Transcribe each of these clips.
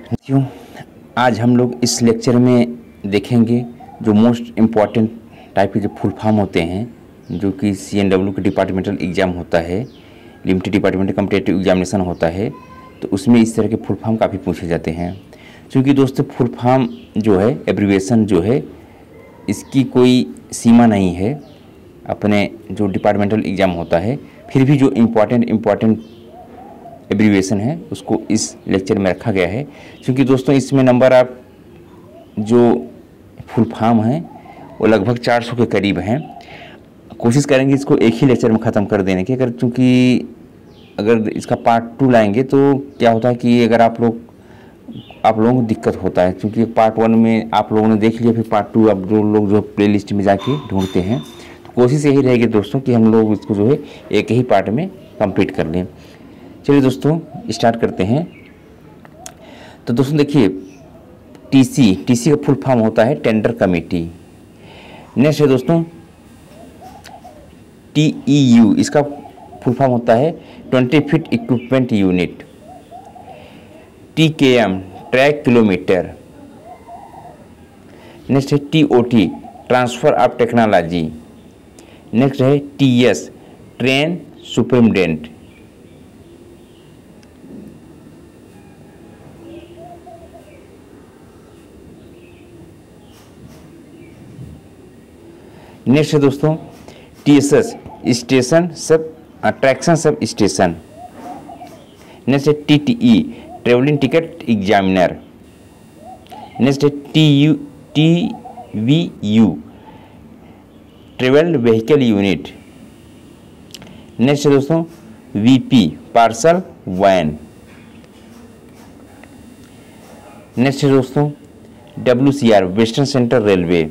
क्यों आज हम लोग इस लेक्चर में देखेंगे जो मोस्ट इम्पॉर्टेंट टाइप के जो फुल फॉर्म होते हैं जो कि CNW का डिपार्टमेंटल एग्ज़ाम होता है, लिमिटेड डिपार्टमेंटल कॉम्पिटिटिव एग्जामिनेशन होता है, तो उसमें इस तरह के फुल फॉर्म काफ़ी पूछे जाते हैं। क्योंकि दोस्तों फुल फॉर्म जो है, एब्रीविएशन जो है, इसकी कोई सीमा नहीं है। अपने जो डिपार्टमेंटल एग्ज़ाम होता है फिर भी जो इम्पॉर्टेंट एब्रीविएशन है उसको इस लेक्चर में रखा गया है। क्योंकि दोस्तों इसमें नंबर आप जो फुल फॉर्म हैं वो लगभग 400 के करीब हैं। कोशिश करेंगे इसको एक ही लेक्चर में ख़त्म कर देने की। अगर इसका पार्ट 2 लाएंगे तो क्या होता है कि अगर आप लोगों को दिक्कत होता है, क्योंकि पार्ट 1 में आप लोगों ने देख लिया, फिर पार्ट 2 आप जो प्लेलिस्ट में जाके ढूंढते हैं। तो कोशिश यही रहेगी दोस्तों कि हम लोग इसको जो है एक ही पार्ट में कंप्लीट कर लें। चलिए दोस्तों स्टार्ट करते हैं। तो दोस्तों देखिए, टीसी का फुल फॉर्म होता है टेंडर कमेटी। नेक्स्ट है दोस्तों TEU, इसका फुल फॉर्म होता है 20 feet equipment unit. TKM track kilometre. Next है TOT transfer of technology. Next है TS ट्रेन सुपरिटेंडेंट। नेक्स्ट है दोस्तों TSS station sub traction sub station. Next है TTE travelling ticket examiner. Next है TVU travel vehicle unit. Next है दोस्तों VP parcel van. Next है दोस्तों WCR western central railway.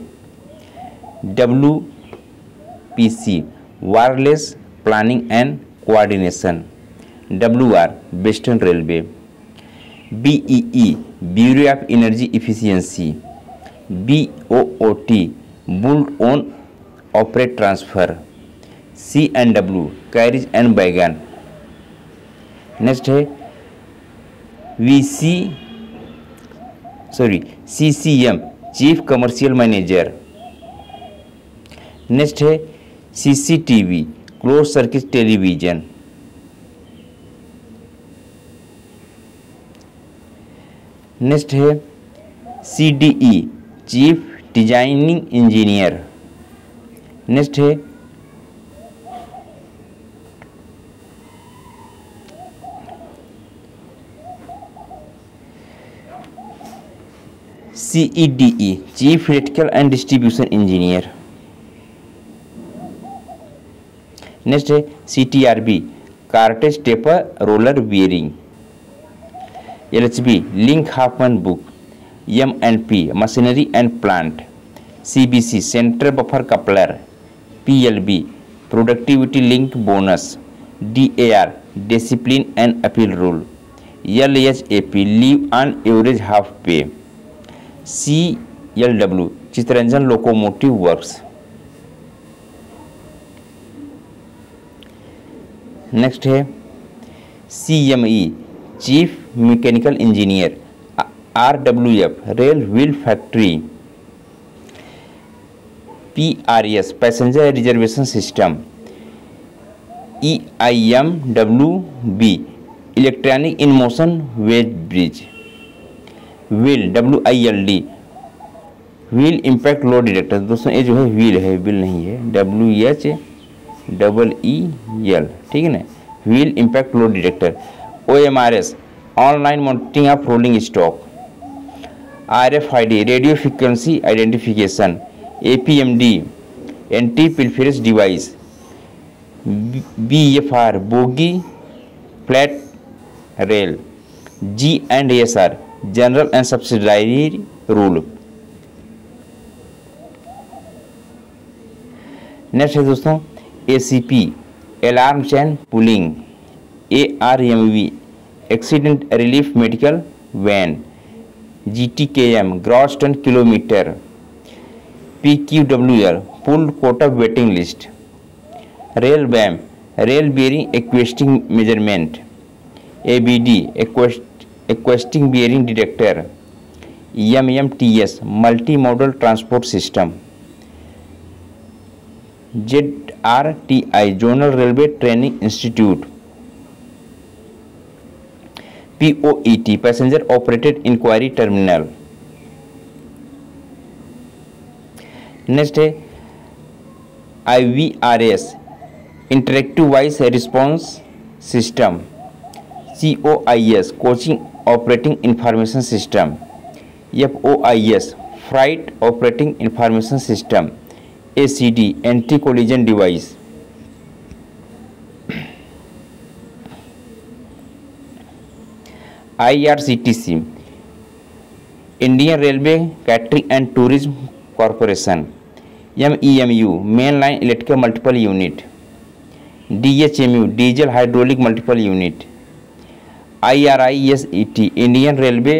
WPC wireless planning and coordination. WR western railway. BEE bureau of energy efficiency. BOOT built on operate transfer. C&W carriage and wagon. Next है CCM chief commercial manager. Next है CCTV close circuit television. Next है CDE chief designing engineer. Next है CEDE chief electrical and distribution engineer. Next है CTRB cartridge taper roller bearing. LHB link Hofmann book. M&P machinery and plant. CBC central buffer coupler. PLB productivity link bonus. DAR discipline and appeal rule. LHAP leave on average half pay. CLW Chittaranjan locomotive works. Next है CME chief mechanical engineer. RWF rail wheel factory. PRS passenger reservation system. EIMWB electronic in motion weigh bridge. Wheel WILD wheel impact load detector. दोस्तों ये जो है wheel है, wheel नहीं है, WHEEL, ठीक है ना, wheel impact load detector. OMRS online monitoring of rolling stock. RFID radio frequency identification. APMD anti pilferage device. BFR bogie flat rail. G&SR general and subsidiary rule. Next है दोस्तों ACP alarm chain pulling. ARMV accident relief medical van. GTKM gross ton kilometre. PQWR pool quota waiting list. Rail beam rail bearing acoustic measurement. ABD acoustic bearing detector, MMTS multi model transport system, ZRTI zonal railway training institute, POET passenger operated enquiry terminal. Next है IVRS interactive voice response system, COIS coaching operating information system, FOIS flight operating information system, ACD anti collision device. IRCTC Indian railway catering and tourism corporation, MEMU main line electrical multiple unit, DHMU diesel hydraulic multiple unit, IRISET Indian railway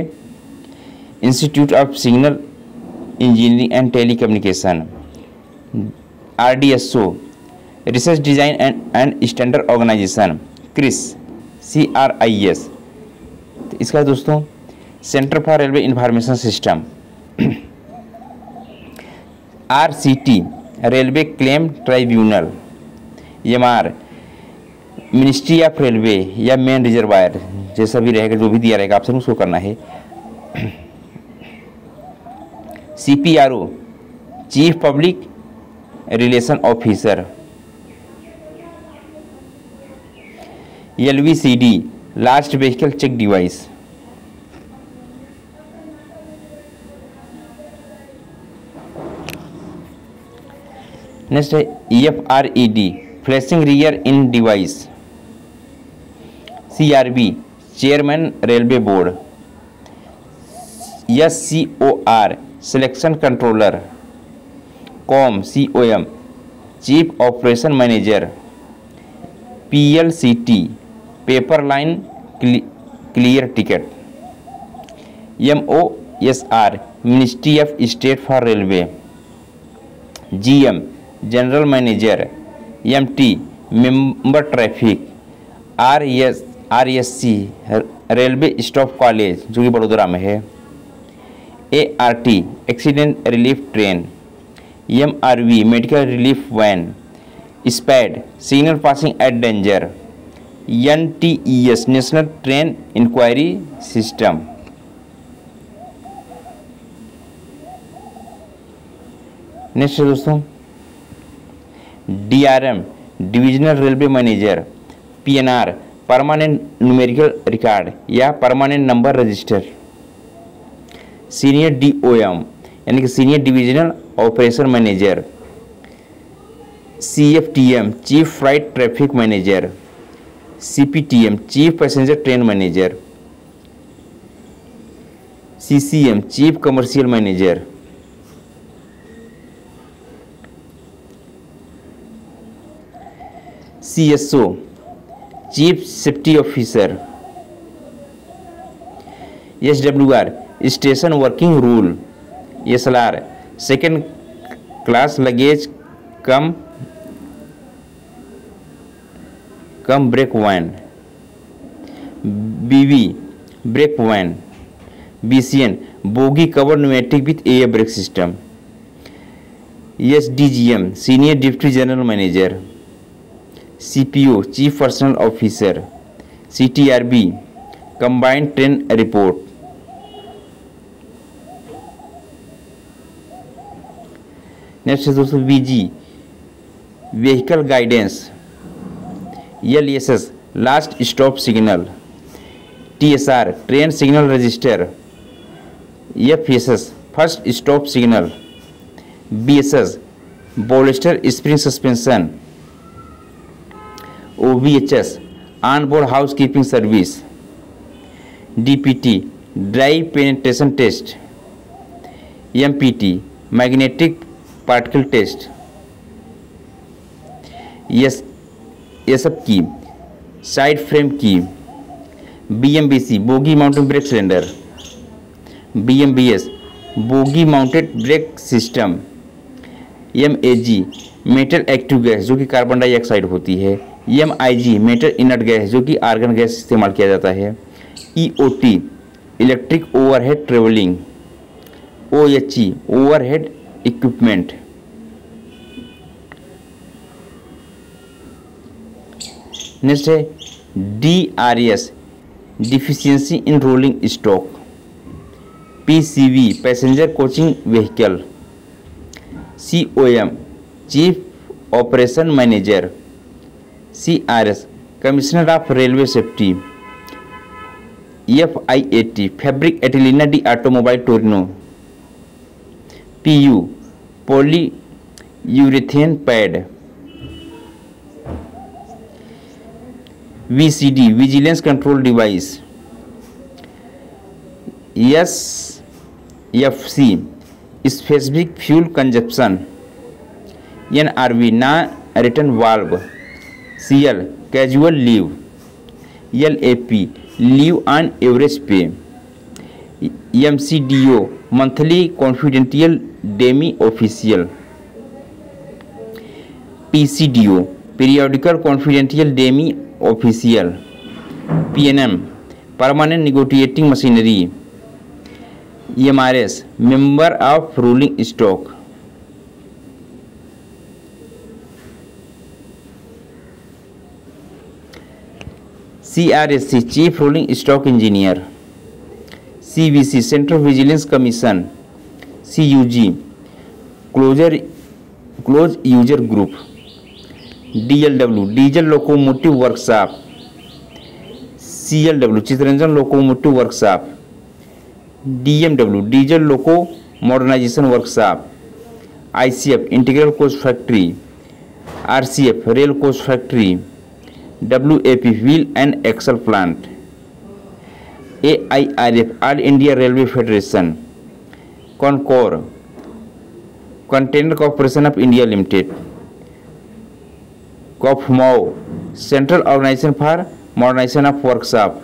institute of signal engineering and telecommunication, RDSO research design and standard organisation, CRIS। तो इसका दोस्तों centre for railway information system, RCT railway claim tribunal, MR ministry of railway या main reservoir, जैसा भी रहेगा जो भी दिया रहेगा आपसे उसको करना है। CPRO chief public relation officer, LVCD last vehicle check device. Next है FRED flashing rear in device, CRB chairman railway board, SCOR selection controller, COM chief operation manager, PLCT paper line clear ticket, MOSR ministry of state for railway, GM general manager, MT member traffic, RSC railway staff college जो कि बड़ोदरा में है, ART accident relief train, MRV medical relief van, SPAD signal passing at danger, NTES national train inquiry system. Next है दोस्तों DRM divisional railway manager, PNR permanent numerical record या permanent number register, senior DOM यानी कि senior divisional operation manager, CFTM chief flight traffic manager, CPTM chief passenger train manager, CCM chief commercial manager, CSO chief safety officer, SWR station working rule, SLR second class luggage cum brake van, BV brake van, BCN bogie cover pneumatic with air brake system, SDGM senior deputy general manager, CPO chief personnel officer, CTRB combined train report. Next है दोस्तों VG vehicle guidance, LSS last stop signal, TSR train signal register, FSS first stop signal, BSS bolster spring suspension, OBHS on board house keeping service, DPT drive penetration test, MPT magnetic particle test, SF की side frame की, BMBC bogie mounted brake cylinder, BMBS bogie mounted brake system, MAG metal active gas जो कि carbon dioxide होती है, MIG metal inert gas जो कि argon gas इस्तेमाल किया जाता है, EOT electric overhead travelling, OHE overhead equipment. Next है DRS deficiency in rolling stock, PCV passenger coaching vehicle, COM chief operation manager, CRS commissioner of railway safety, FIAT Fabbrica Italiana di automobile Torino, PU poly urethane pad, VCD vigilance control device, SFC specific fuel consumption, NRV non return valve, CL casual leave, LAP leave on average pay, MCDO monthly confidential demi official, PCDO periodical confidential demi official, PNM permanent negotiating machinery, MRS member of ruling stock, CRSC chief rolling stock engineer, CVC central vigilance commission, CUG close user group, DLW diesel locomotive workshop, CLW Chittaranjan locomotive workshop, DMW diesel loco modernisation workshop, ICF integral coach factory, RCF rail coach factory, WAP wheel and axle plant, AIRF all India railway federation, CONCOR container corporation of India limited, कॉफमॉव central organisation for modernisation of workshop,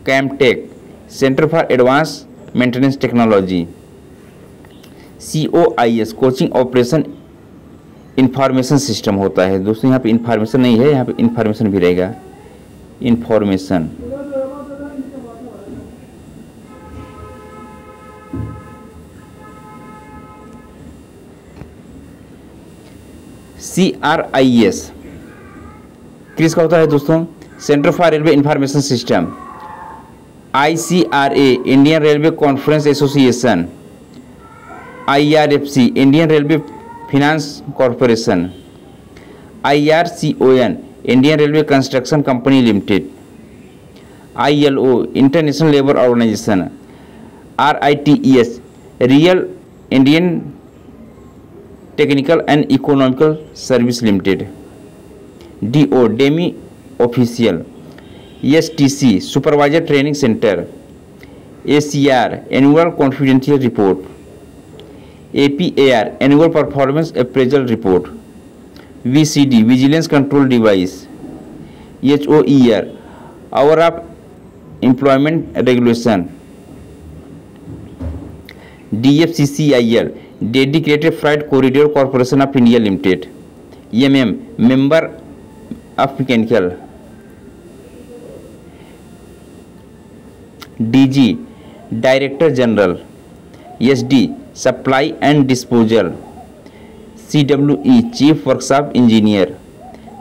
CAMTECH centre for advance maintenance technology, COIS coaching operation information system होता है। दोस्तों यहाँ पे information नहीं है, यहाँ पे इंफॉर्मेशन भी रहेगा, इंफॉर्मेशन। CRIS किसका होता है दोस्तों? Centre for railway information system, ICRA Indian railway conference association, IRFC Indian railway finance corporation, IRCON Indian railway construction company limited, ILO international labour organisation, RITES real Indian technical and economical service limited, DO demi official, STC supervisor training centre, ACR annual confidential report, APAR annual performance appraisal report, VCD vigilance control device, HOER hour of employment regulation, DFCCIL dedicated freight corridor corporation of India limited, MM member of mechanical, DG director general, SD supply and disposal, CWE chief workshop engineer,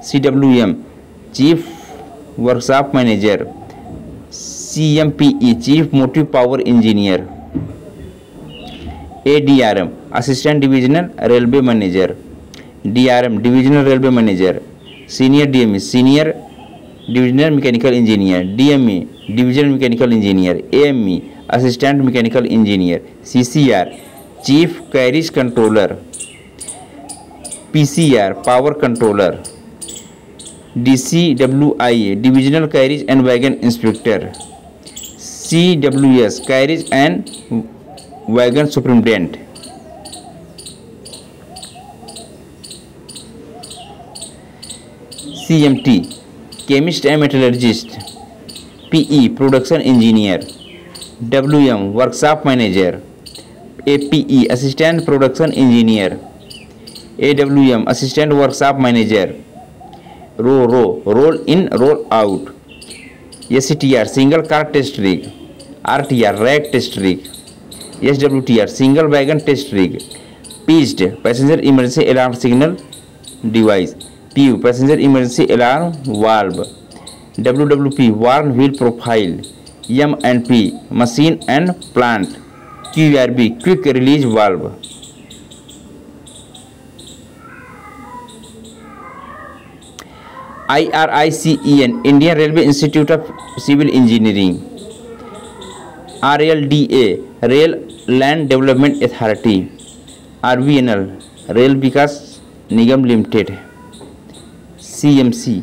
CWM chief workshop manager, CMPE chief motive power engineer, ADRM assistant divisional railway manager, DRM divisional railway manager, senior DME senior divisional mechanical engineer, DME divisional mechanical engineer, AME assistant mechanical engineer, CCR chief carriage controller, PCR power controller, DCWI divisional carriage and wagon inspector, CWS carriage and wagon superintendent, CMT chemist and metallurgist, PE production engineer, WM workshop manager, APE assistant production engineer, AWM assistant workshop manager, roll in roll out, SCTR single car test rig, RTR rack test rig, SWTR single wagon test rig, PISD passenger emergency alarm signal device, PU passenger emergency alarm valve, WWP worn wheel profile, M&P machine and plant, QRB quick release valve. IRICEN Indian railway institute of civil engineering, RLDA rail land development authority, RVNL rail Vikas Nigam limited, CMC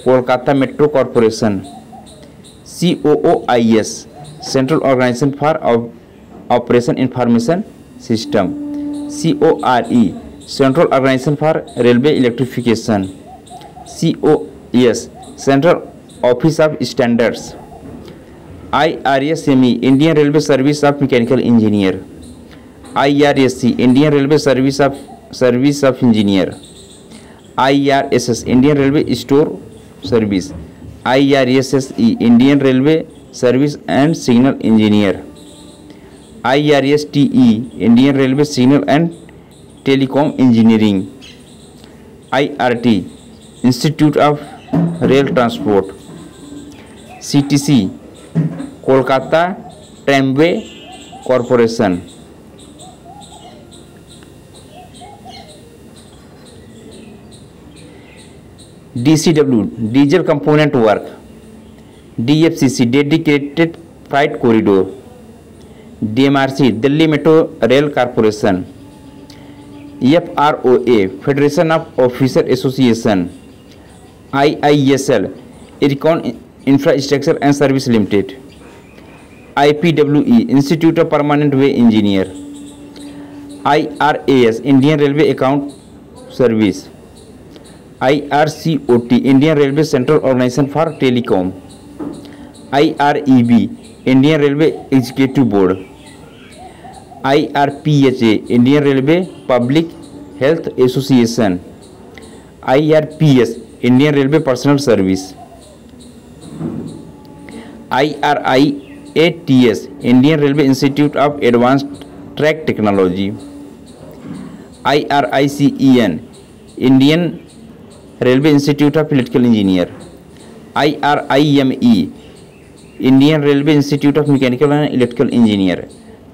Kolkata metro corporation, COOIS central organisation for operation information system, CORE central organisation for railway electrification, COS central office of standards, IRSME Indian railway service of mechanical engineer, IRSC Indian railway service of engineer, IRSS Indian railway store service, IRSSE Indian railway service and signal engineer, IRSTE Indian railway signal and telecom engineering, IRT institute of rail transport, CTC Kolkata tramway corporation, DCW diesel component work, DFCC dedicated freight corridor, DMRC Delhi metro rail corporation, FROA federation of officer association, IISL Ircon infrastructure and service limited, IPWE institute of permanent way engineer, IRAS Indian railway account service, IRCOT Indian railway central organisation for telecom, IREB Indian railway executive board, IRPHA Indian railway public health association, IRPS Indian railway personnel service, IRIATS Indian railway institute of advanced track technology, IRICEN Indian railway institute of electrical engineer, IRIME Indian railway institute of mechanical and electrical engineer,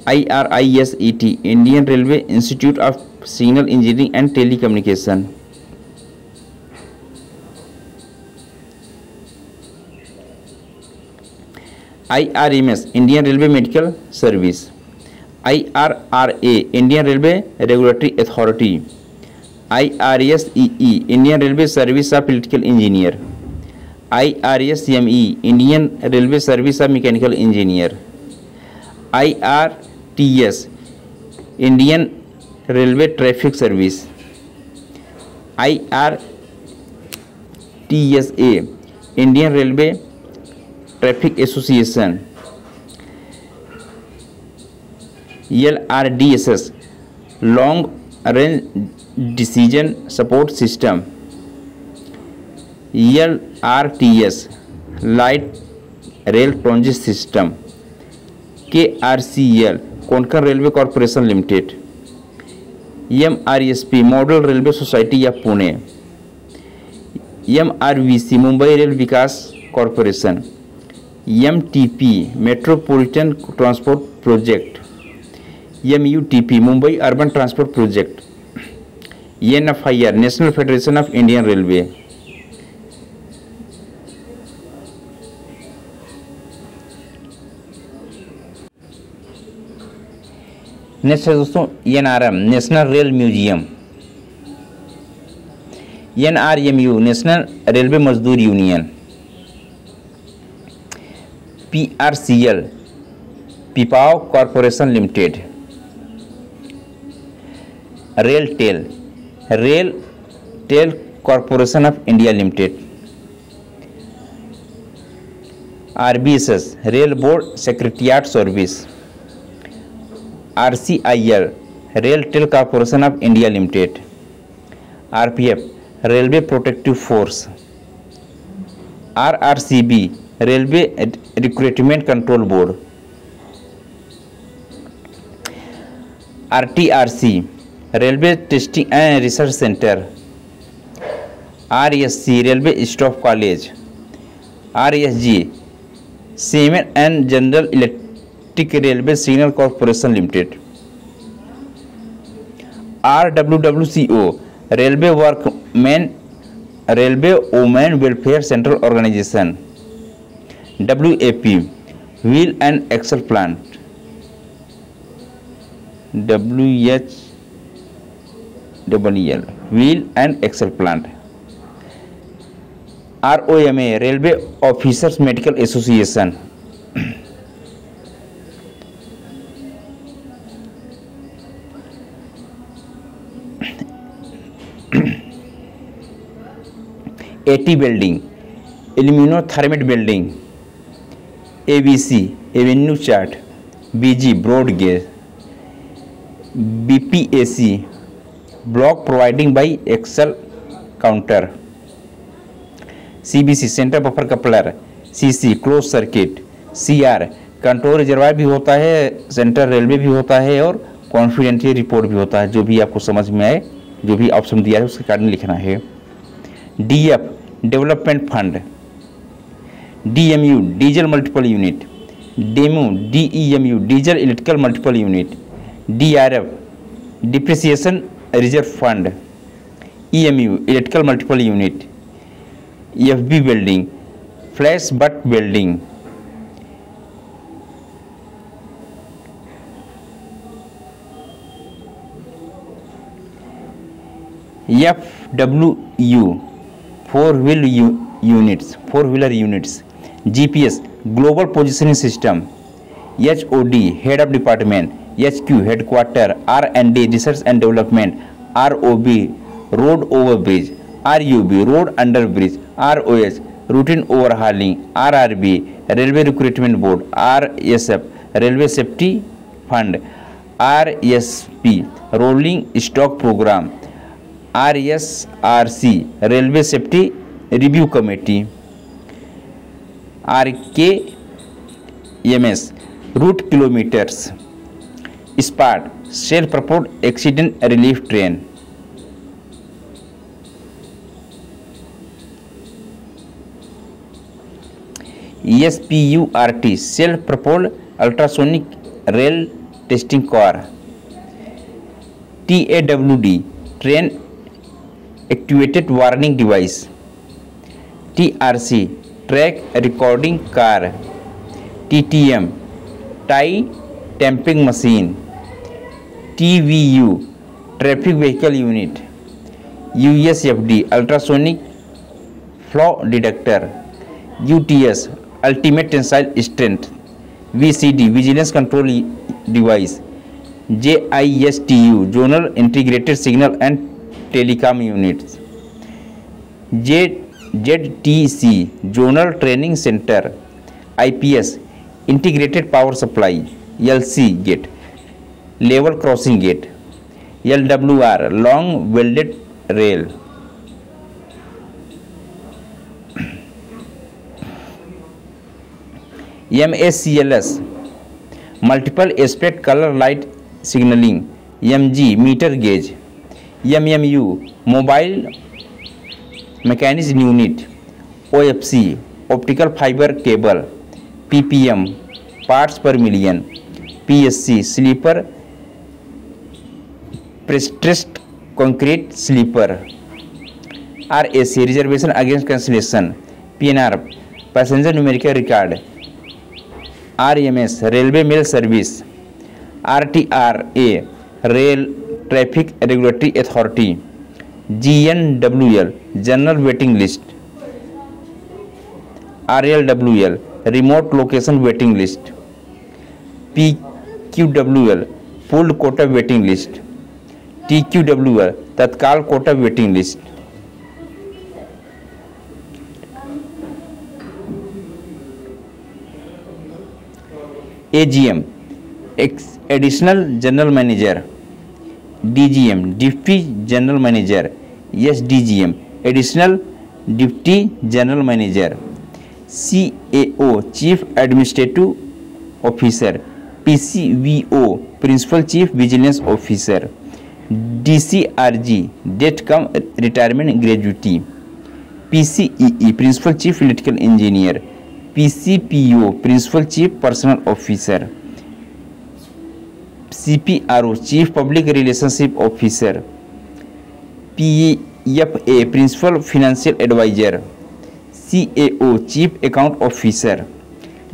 IRISET Indian railway institute of signal engineering and telecommunication, IRMS Indian railway medical service, IRRA Indian railway regulatory authority, IRSEE Indian railway service of electrical engineer, IRSME Indian railway service of mechanical engineer, IRTS Indian railway traffic service, IRTSA Indian railway traffic association, LRDSS long range decision support system, LRTS light rail transit system, KRCL Konkan railway corporation limited, MRSP model railway society या Pune, MRVC Mumbai rail Vikas corporation, MTP metropolitan transport project, MUTP Mumbai urban transport project, NFIR national federation of Indian railway. Next है दोस्तों NRM national rail museum, NRMU national railway Mazdoor union, PRCL Pipavav corporation limited, RailTel corporation of India limited, RBSS rail board secretariat service, RCIL RailTel corporation of India limited, RPF railway protective force, RRCB railway recruitment control board, RTRC railway testing and research centre, RSC railway staff college, RSG cement and general electric railway signal corporation limited, RWWCO railway women welfare central organisation, WAP wheel and axle plant, WHEL wheel and axle plant, ROMA railway officers medical association, AT building aluminothermic building, ABC avenue chart, BG broad gauge, BPAC block providing by axle counter, CBC centre buffer coupler, CC close circuit, CR control reservoir भी होता है, central railway भी होता है और confidential report भी होता है। जो भी आपको समझ में आए, जो भी ऑप्शन दिया है उसके कारण लिखना है। DF development fund, DMU diesel multiple unit, DEMU diesel electrical multiple unit, DRF depreciation reserve fund, EMU electrical multiple unit, FB building flash but building, FWU four wheeler units, GPS global positioning system, HOD head of department, HQ headquarter, R&D research and development, ROB road over bridge, RUB road under bridge, ROH routine overhauling, RRB railway recruitment board, RSF railway safety fund, RSP rolling stock programme, RSRC railway safety review committee, RKMS route kilometres, SPART self propelled accident relief train, SPURT self propelled ultrasonic rail testing car, TAWD train activated warning device, TRC track recording car, TTM tie tamping machine, TVU traffic vehicle unit, USFD ultrasonic flaw detector, UTS ultimate tensile strength, VCD vigilance control device, JISTU zonal integrated signal and telecom units, ZTC zonal training centre, IPS integrated power supply, LC gate level crossing gate, LWR long welded rail, MACLS multiple aspect colour light signalling, MG metre gauge, MMU mobile mechanism unit, OFC optical fibre cable, PPM parts per million, PSC sleeper prestressed concrete sleeper, RAC reservation against cancellation, PNR passenger numerical record, RMS railway mail service, RTRA rail traffic regulatory authority, GNWL general waiting list, RLWL remote location waiting list, PQWL pooled quota waiting list, TQWL Tatkal quota waiting list, AGM additional general manager, DGM deputy general manager, SDGM additional deputy general manager, CAO chief administrative officer, PCVO principal chief vigilance officer, DCRG death cum retirement gratuity, PCEE principal chief electrical engineer, PCPO principal chief personnel officer, CPRO chief public relationship officer, PFA principal financial adviser, CAO chief account officer,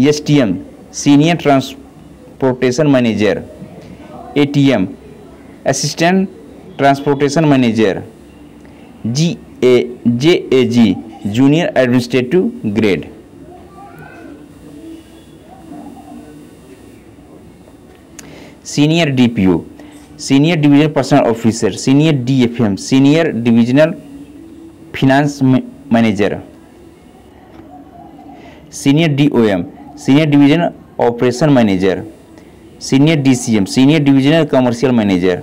STM senior transportation manager, ATM assistant transportation manager, JAG junior administrative grade. Senior DPO senior divisional personnel officer, senior DFM senior divisional finance manager, senior DOM senior division operation manager, senior DCM senior divisional commercial manager,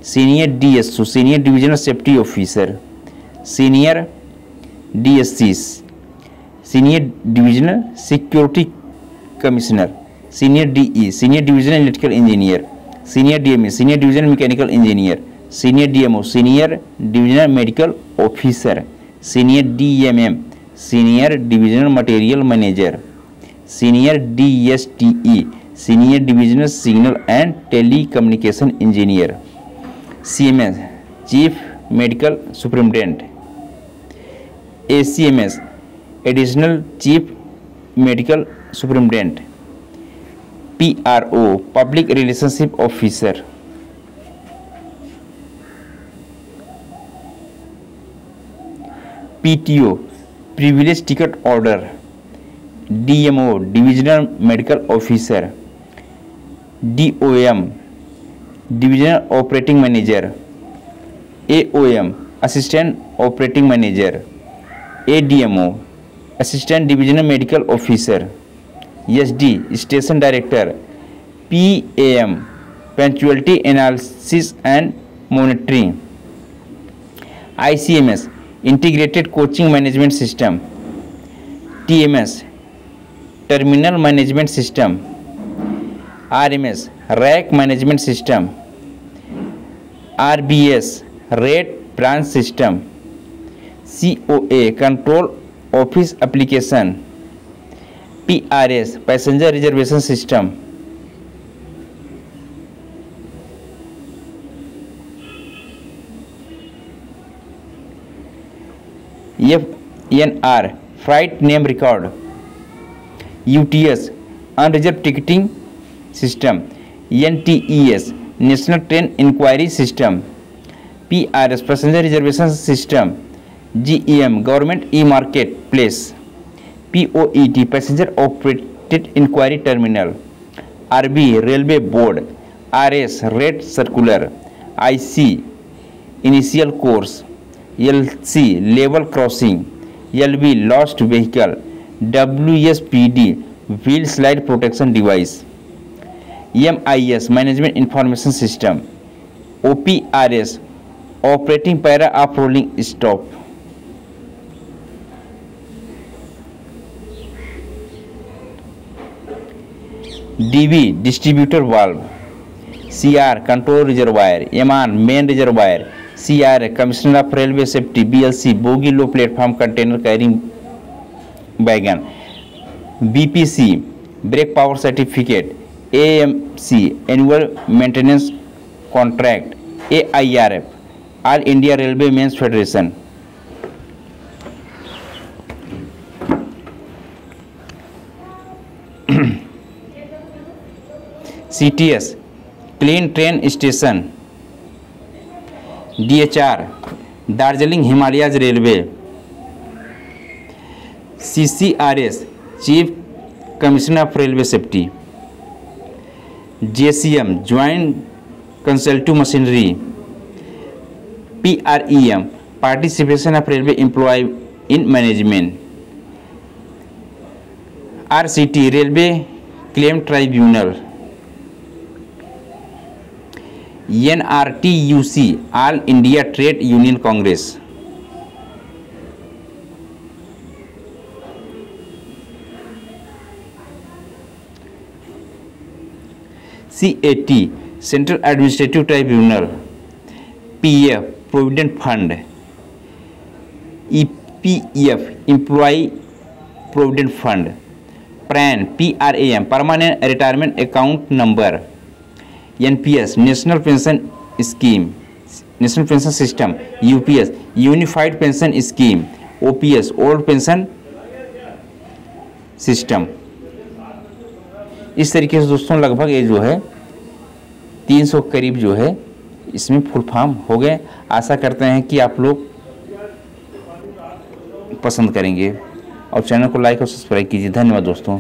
senior DSO senior divisional safety officer, senior DSC senior divisional security commissioner, senior DE senior divisional electrical engineer, senior DME senior divisional mechanical engineer, senior DMO senior divisional medical officer, senior DMM senior divisional material manager, senior DSTE senior divisional signal and telecommunication engineer, CMS chief medical superintendent, ACMS additional chief medical superintendent, PRO public relationship officer, PTO privilege ticket order, DMO divisional medical officer, DOM divisional operating manager, AOM assistant operating manager, ADMO assistant divisional medical officer, SD station director, PAM punctuality analysis and monitoring, ICMS integrated coaching management system, TMS terminal management system, RMS rack management system, RBS rate branch system, COA control office application, PRS passenger reservation system, FNR flight name record, UTS unreserve ticketing system, NTES national train inquiry system, PRS passenger reservation system, GEM government e market place, POET passenger operated enquiry terminal, RB railway board, RS rate circular, IC initial course, LC level crossing, LV lost vehicle, WSPD wheel slide protection device, MIS management information system, OPRS operating para of rolling stop, DB distributor valve, CR control reservoir, MR main reservoir, CR commissioner of railway safety, BLC bogie low platform container carrying wagon, BPC brake power certificate, AMC annual maintenance contract, AIRF all India railway men's federation, CTS clean train station, DHR Darjeeling Himalayan railway, CCRS chief commissioner of railway safety, JCM joint consultative machinery, PREM participation of railway employee in management, RCT railway claim tribunal, NRTUC all India trade union congress, CAT central administrative tribunal, PF provident fund, EPF employee provident fund, PRAM permanent retirement account number, NPS national pension scheme, national pension system, UPS unified pension scheme, OPS old pension system. इस तरीके से दोस्तों लगभग ये जो है 300 करीब जो है इसमें फुल फॉर्म हो गए। आशा करते हैं कि आप लोग पसंद करेंगे और चैनल को लाइक और सब्सक्राइब कीजिए। धन्यवाद दोस्तों।